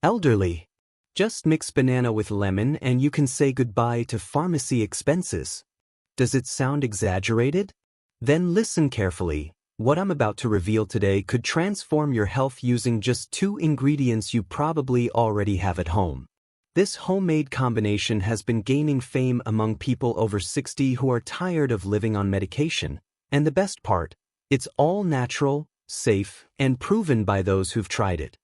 Elderly. Just mix banana with lemon and you can say goodbye to pharmacy expenses. Does it sound exaggerated? Then listen carefully. What I'm about to reveal today could transform your health using just 2 ingredients you probably already have at home. This homemade combination has been gaining fame among people over 60 who are tired of living on medication. And the best part, it's all natural, safe, and proven by those who've tried it.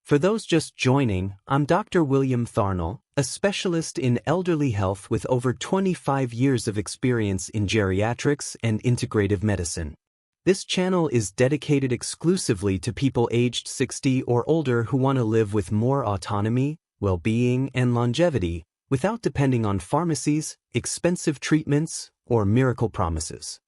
For those just joining, I'm Dr. William Tharnell, a specialist in elderly health with over 25 years of experience in geriatrics and integrative medicine. This channel is dedicated exclusively to people aged 60 or older who want to live with more autonomy, well-being, and longevity without depending on pharmacies, expensive treatments, or miracle promises.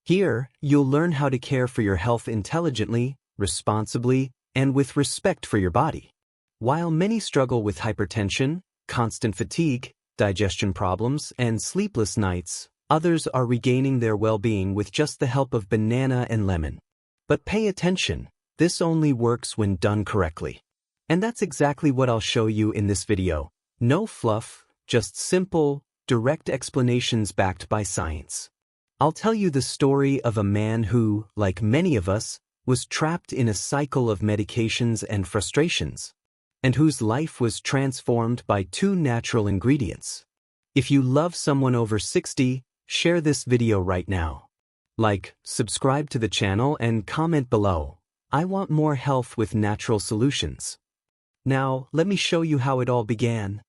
Here, you'll learn how to care for your health intelligently, responsibly, and with respect for your body. While many struggle with hypertension, constant fatigue, digestion problems, and sleepless nights, others are regaining their well-being with just the help of banana and lemon. But pay attention, this only works when done correctly. And that's exactly what I'll show you in this video. No fluff, just simple, direct explanations backed by science. I'll tell you the story of a man who, like many of us, was trapped in a cycle of medications and frustrations, and whose life was transformed by 2 natural ingredients. If you love someone over 60, share this video right now. Like, subscribe to the channel, and comment below. I want more health with natural solutions. Now, let me show you how it all began.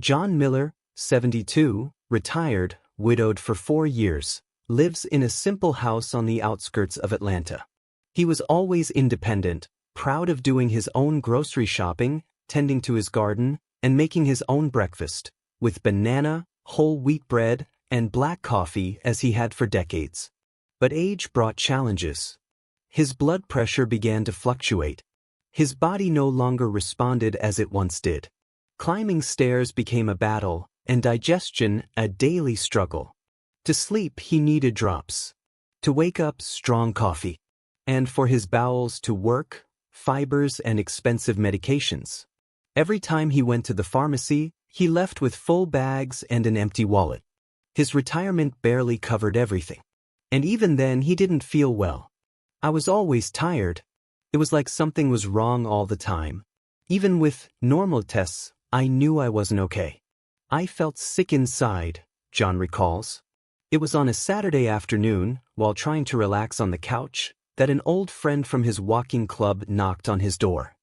John Miller, 72, retired, widowed for 4 years, lives in a simple house on the outskirts of Atlanta. He was always independent, proud of doing his own grocery shopping, tending to his garden, and making his own breakfast, with banana, whole wheat bread, and black coffee as he had for decades. But age brought challenges. His blood pressure began to fluctuate. His body no longer responded as it once did. Climbing stairs became a battle, and digestion a daily struggle. To sleep, he needed drops. To wake up, strong coffee. And for his bowels to work, fibers and expensive medications. Every time he went to the pharmacy, he left with full bags and an empty wallet. His retirement barely covered everything. And even then, he didn't feel well. I was always tired. It was like something was wrong all the time. Even with normal tests, I knew I wasn't okay. I felt sick inside, John recalls. It was on a Saturday afternoon, while trying to relax on the couch, that an old friend from his walking club knocked on his door.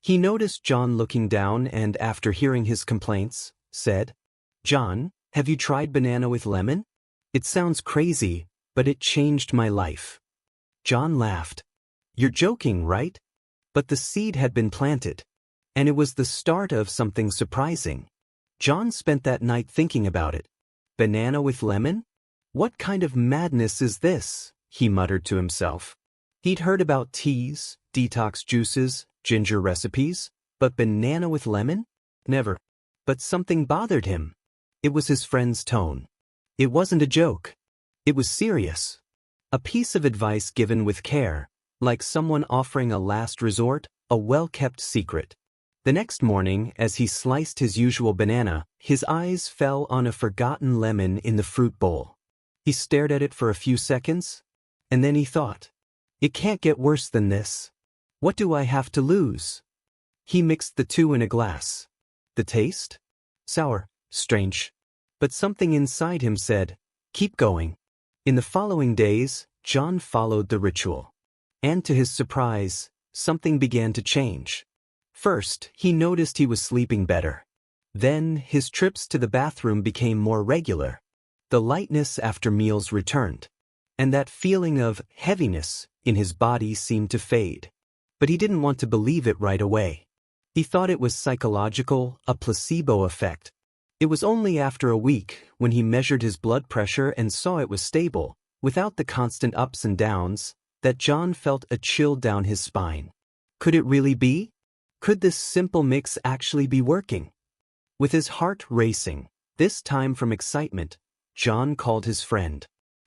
He noticed John looking down and, after hearing his complaints, said, "John, have you tried banana with lemon? It sounds crazy, but it changed my life." John laughed. "You're joking, right?" But the seed had been planted, and it was the start of something surprising. John spent that night thinking about it. Banana with lemon? What kind of madness is this? He muttered to himself. He'd heard about teas, detox juices, ginger recipes, but banana with lemon? Never. But something bothered him. It was his friend's tone. It wasn't a joke. It was serious. A piece of advice given with care, like someone offering a last resort, a well-kept secret. The next morning, as he sliced his usual banana, his eyes fell on a forgotten lemon in the fruit bowl. He stared at it for a few seconds, and then he thought, "It can't get worse than this. What do I have to lose?" He mixed the 2 in a glass. The taste? Sour. Strange. But something inside him said, "Keep going." In the following days, John followed the ritual. And to his surprise, something began to change. First, he noticed he was sleeping better. Then, his trips to the bathroom became more regular. The lightness after meals returned. And that feeling of heaviness in his body seemed to fade. But he didn't want to believe it right away. He thought it was psychological, a placebo effect. It was only after a week, when he measured his blood pressure and saw it was stable, without the constant ups and downs, that John felt a chill down his spine. Could it really be? Could this simple mix actually be working? With his heart racing, this time from excitement, John called his friend.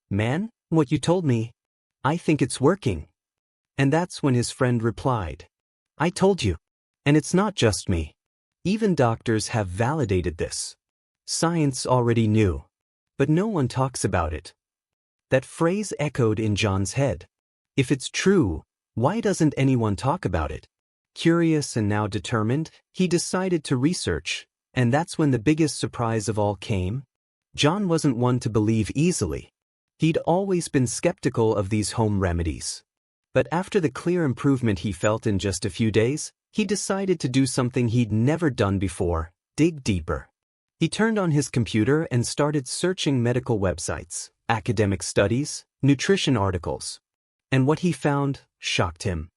"Man, what you told me, I think it's working." And that's when his friend replied, "I told you. And it's not just me. Even doctors have validated this. Science already knew. But no one talks about it. That phrase echoed in John's head. If it's true, why doesn't anyone talk about it? Curious and now determined, he decided to research, and that's when the biggest surprise of all came. John wasn't one to believe easily. He'd always been skeptical of these home remedies. But after the clear improvement he felt in just a few days, he decided to do something he'd never done before: dig deeper. He turned on his computer and started searching medical websites, academic studies, nutrition articles. And what he found shocked him.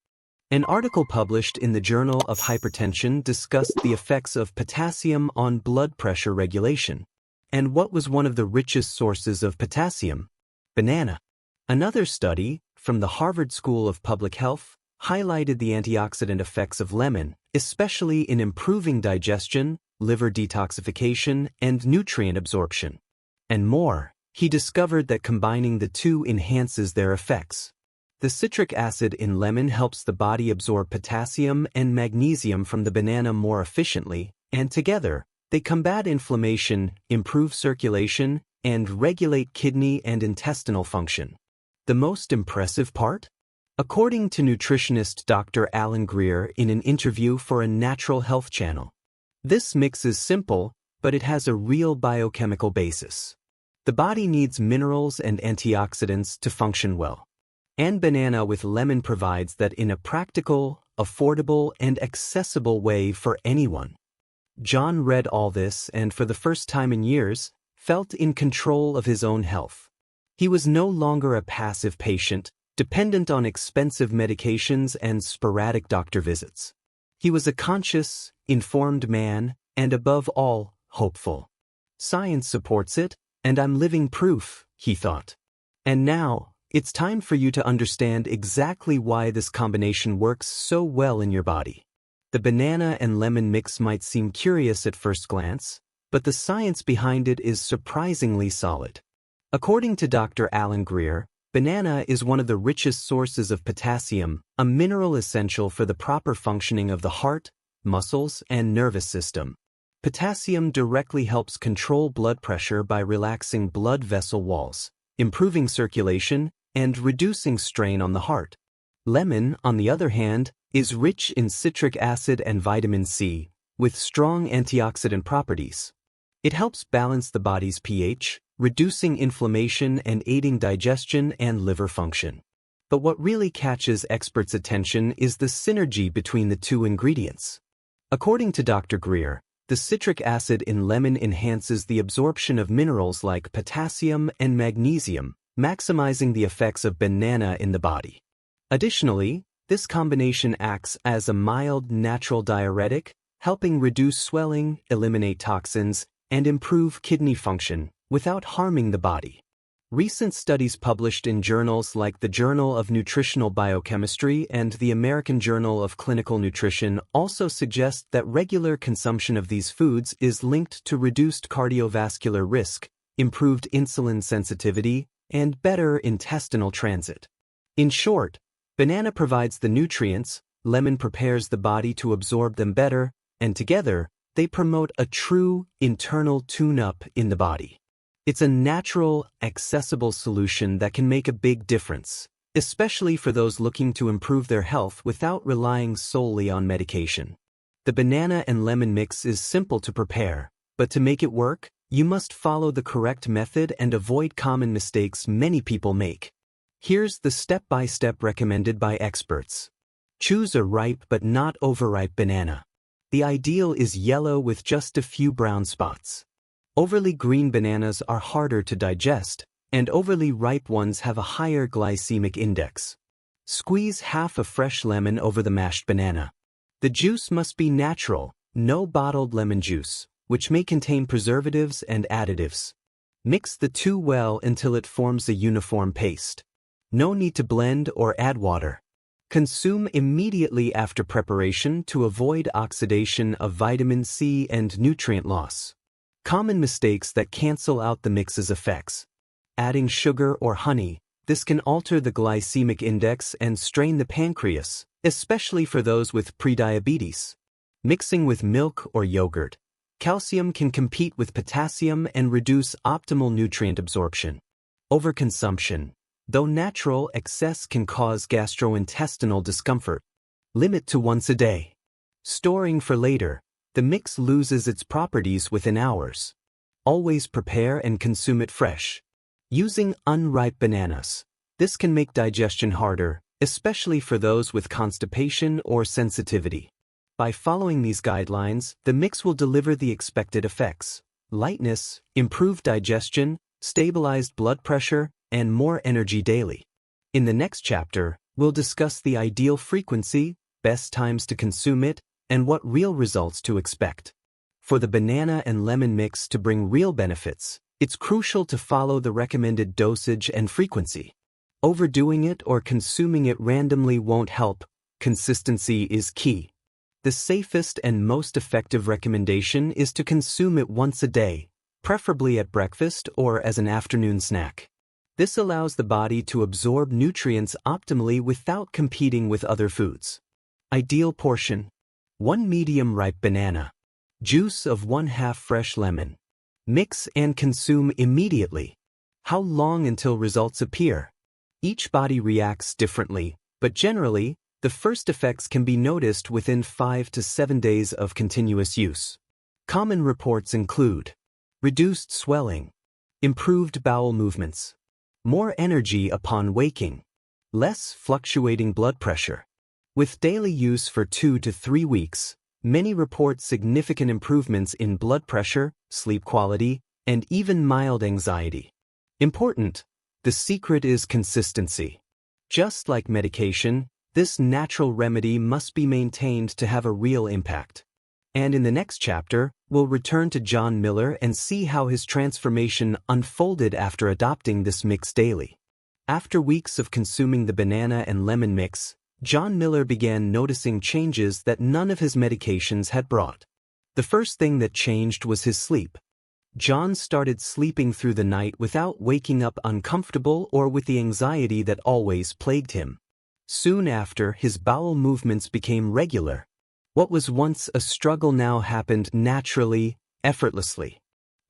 An article published in the Journal of Hypertension discussed the effects of potassium on blood pressure regulation. And what was one of the richest sources of potassium? Banana. Another study, from the Harvard School of Public Health, highlighted the antioxidant effects of lemon, especially in improving digestion, liver detoxification, and nutrient absorption. And more, he discovered that combining the two enhances their effects. The citric acid in lemon helps the body absorb potassium and magnesium from the banana more efficiently, and together, they combat inflammation, improve circulation, and regulate kidney and intestinal function. The most impressive part? According to nutritionist Dr. Alan Greer in an interview for a Natural Health channel, this mix is simple, but it has a real biochemical basis. The body needs minerals and antioxidants to function well. And banana with lemon provides that in a practical, affordable, and accessible way for anyone. John read all this and for the first time in years, felt in control of his own health. He was no longer a passive patient, dependent on expensive medications and sporadic doctor visits. He was a conscious, informed man, and above all, hopeful. Science supports it, and I'm living proof, he thought. And now, it's time for you to understand exactly why this combination works so well in your body. The banana and lemon mix might seem curious at first glance, but the science behind it is surprisingly solid. According to Dr. Alan Greer, banana is one of the richest sources of potassium, a mineral essential for the proper functioning of the heart, muscles, and nervous system. Potassium directly helps control blood pressure by relaxing blood vessel walls, improving circulation, and reducing strain on the heart. Lemon, on the other hand, is rich in citric acid and vitamin C, with strong antioxidant properties. It helps balance the body's pH, reducing inflammation and aiding digestion and liver function. But what really catches experts' attention is the synergy between the two ingredients. According to Dr. Greer, the citric acid in lemon enhances the absorption of minerals like potassium and magnesium, maximizing the effects of banana in the body. Additionally, this combination acts as a mild natural diuretic, helping reduce swelling, eliminate toxins, and improve kidney function without harming the body. Recent studies published in journals like the Journal of Nutritional Biochemistry and the American Journal of Clinical Nutrition also suggest that regular consumption of these foods is linked to reduced cardiovascular risk, improved insulin sensitivity, and better intestinal transit. In short, banana provides the nutrients, lemon prepares the body to absorb them better, and together, they promote a true internal tune-up in the body. It's a natural, accessible solution that can make a big difference, especially for those looking to improve their health without relying solely on medication. The banana and lemon mix is simple to prepare, but to make it work, you must follow the correct method and avoid common mistakes many people make. Here's the step-by-step recommended by experts. Choose a ripe but not overripe banana. The ideal is yellow with just a few brown spots. Overly green bananas are harder to digest, and overly ripe ones have a higher glycemic index. Squeeze half a fresh lemon over the mashed banana. The juice must be natural, no bottled lemon juice, which may contain preservatives and additives. Mix the two well until it forms a uniform paste. No need to blend or add water. Consume immediately after preparation to avoid oxidation of vitamin C and nutrient loss. Common mistakes that cancel out the mix's effects. Adding sugar or honey, this can alter the glycemic index and strain the pancreas, especially for those with prediabetes. Mixing with milk or yogurt, calcium can compete with potassium and reduce optimal nutrient absorption. Overconsumption. Though natural, excess can cause gastrointestinal discomfort. Limit to once a day. Storing for later. The mix loses its properties within hours. Always prepare and consume it fresh. Using unripe bananas. This can make digestion harder, especially for those with constipation or sensitivity. By following these guidelines, the mix will deliver the expected effects: lightness, improved digestion, stabilized blood pressure, and more energy daily. In the next chapter, we'll discuss the ideal frequency, best times to consume it, and what real results to expect. For the banana and lemon mix to bring real benefits, it's crucial to follow the recommended dosage and frequency. Overdoing it or consuming it randomly won't help. Consistency is key. The safest and most effective recommendation is to consume it once a day, preferably at breakfast or as an afternoon snack. This allows the body to absorb nutrients optimally without competing with other foods. Ideal portion: 1 medium-ripe banana. Juice of 1/2 fresh lemon. Mix and consume immediately. How long until results appear? Each body reacts differently, but generally, the first effects can be noticed within 5 to 7 days of continuous use. Common reports include reduced swelling, improved bowel movements, more energy upon waking, less fluctuating blood pressure. With daily use for 2 to 3 weeks, many report significant improvements in blood pressure, sleep quality, and even mild anxiety. Important: the secret is consistency. Just like medication, this natural remedy must be maintained to have a real impact. And in the next chapter, we'll return to John Miller and see how his transformation unfolded after adopting this mix daily. After weeks of consuming the banana and lemon mix, John Miller began noticing changes that none of his medications had brought. The first thing that changed was his sleep. John started sleeping through the night without waking up uncomfortable or with the anxiety that always plagued him. Soon after, his bowel movements became regular. What was once a struggle now happened naturally, effortlessly.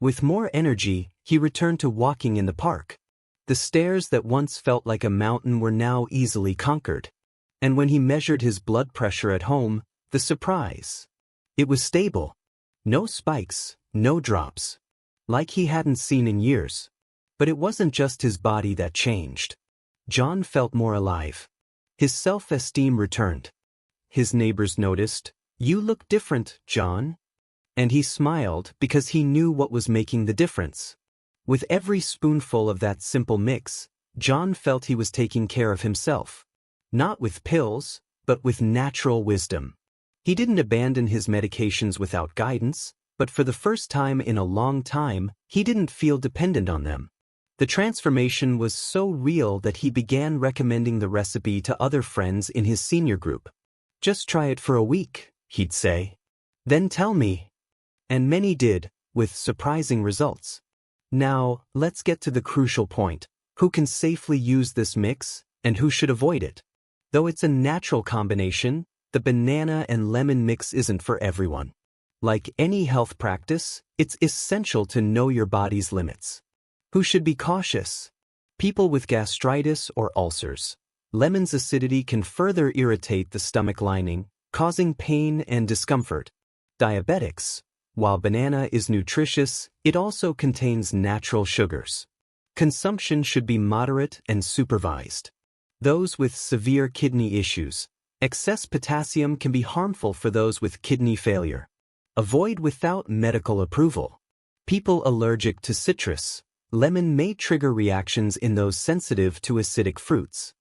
With more energy, he returned to walking in the park. The stairs that once felt like a mountain were now easily conquered. And when he measured his blood pressure at home, the surprise. It was stable. No spikes, no drops. Like he hadn't seen in years. But it wasn't just his body that changed. John felt more alive. His self-esteem returned. His neighbors noticed, "You look different, John." And he smiled because he knew what was making the difference. With every spoonful of that simple mix, John felt he was taking care of himself. Not with pills, but with natural wisdom. He didn't abandon his medications without guidance, but for the first time in a long time, he didn't feel dependent on them. The transformation was so real that he began recommending the recipe to other friends in his senior group. "Just try it for a week," he'd say. "Then tell me." And many did, with surprising results. Now, let's get to the crucial point: who can safely use this mix, and who should avoid it? Though it's a natural combination, the banana and lemon mix isn't for everyone. Like any health practice, it's essential to know your body's limits. Who should be cautious? People with gastritis or ulcers. Lemon's acidity can further irritate the stomach lining, causing pain and discomfort. Diabetics. While banana is nutritious, it also contains natural sugars. Consumption should be moderate and supervised. Those with severe kidney issues. Excess potassium can be harmful for those with kidney failure. Avoid without medical approval. People allergic to citrus. Lemon may trigger reactions in those sensitive to acidic fruits.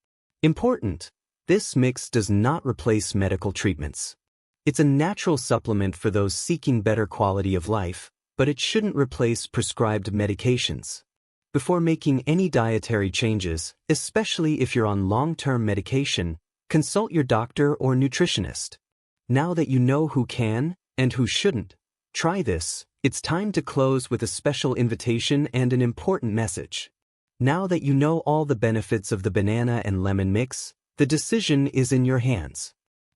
Important: this mix does not replace medical treatments. It's a natural supplement for those seeking better quality of life, but it shouldn't replace prescribed medications. Before making any dietary changes, especially if you're on long-term medication, consult your doctor or nutritionist. Now that you know who can and who shouldn't try this, it's time to close with a special invitation and an important message. Now that you know all the benefits of the banana and lemon mix, the decision is in your hands.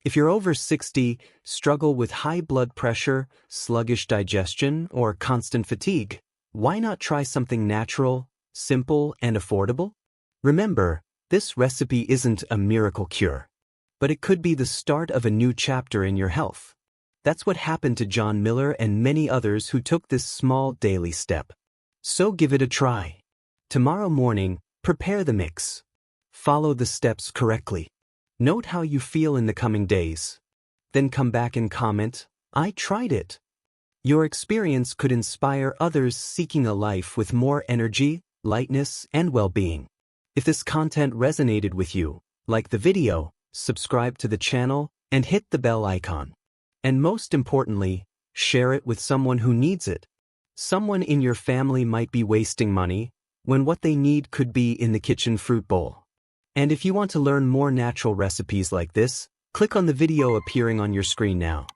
If you're over 60, struggle with high blood pressure, sluggish digestion, or constant fatigue, why not try something natural, simple, and affordable? Remember, this recipe isn't a miracle cure, but it could be the start of a new chapter in your health. That's what happened to John Miller and many others who took this small daily step. So give it a try. Tomorrow morning, prepare the mix. Follow the steps correctly. Note how you feel in the coming days. Then come back and comment, "I tried it." Your experience could inspire others seeking a life with more energy, lightness, and well-being. If this content resonated with you, like the video, subscribe to the channel, and hit the bell icon. And most importantly, share it with someone who needs it. Someone in your family might be wasting money, when what they need could be in the kitchen fruit bowl. And if you want to learn more natural recipes like this, click on the video appearing on your screen now.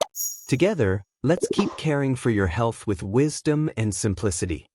Together, let's keep caring for your health with wisdom and simplicity.